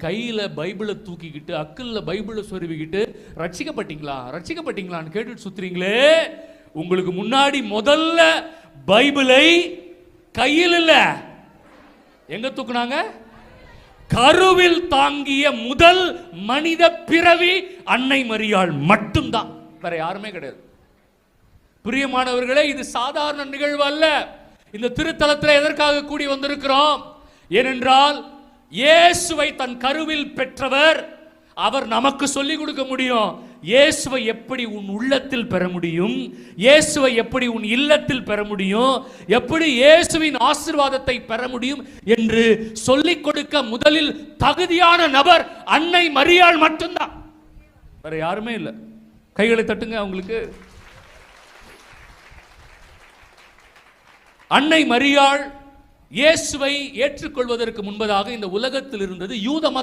கையில பைபிளை தூக்கிக்கிட்டு அக்கல்ல பைபிளை சொருவிக்கிட்டு ரட்சிக்கப்பட்டீங்களான்னு கேட்டுட்டு சுத்துறீங்களே, உங்களுக்கு முன்னாடி முதல்ல பைபிளை கையில் இல்ல எங்க தூக்குனாங்க? கருவில் தாங்கிய முதல் மனித பிறவி அன்னை மரியாள் மட்டும்தான், வேற யாருமே கிடையாது. பிரியமானவர்களே, இது சாதாரண நிகழ்வு அல்ல. இந்த திருத்தலத்தில் எதற்காக கூடி வந்திருக்கிறோம்? ஏனென்றால் இயேசுவை தன் கருவில் பெற்றவர், அவர் நமக்கு சொல்லிக் கொடுக்க முடியும். இயேசுவை எப்படி உன் உள்ளத்தில் பெற முடியும், இயேசுவை எப்படி உன் இல்லத்தில் பெற முடியும், எப்படி இயேசுவின் ஆசீர்வாதத்தை பெற முடியும் என்று சொல்லிக் கொடுக்க முதலில் தகுதியான நபர் அன்னை மரியாள் மட்டும்தான், வேற யாருமே இல்லை. கைகளை தட்டுங்க அவங்களுக்கு. அன்னை மரியாள் இயேசுவை ஏற்றுக்கொள்வதற்கு முன்பதாக இந்த உலகத்தில் இருந்தது யூத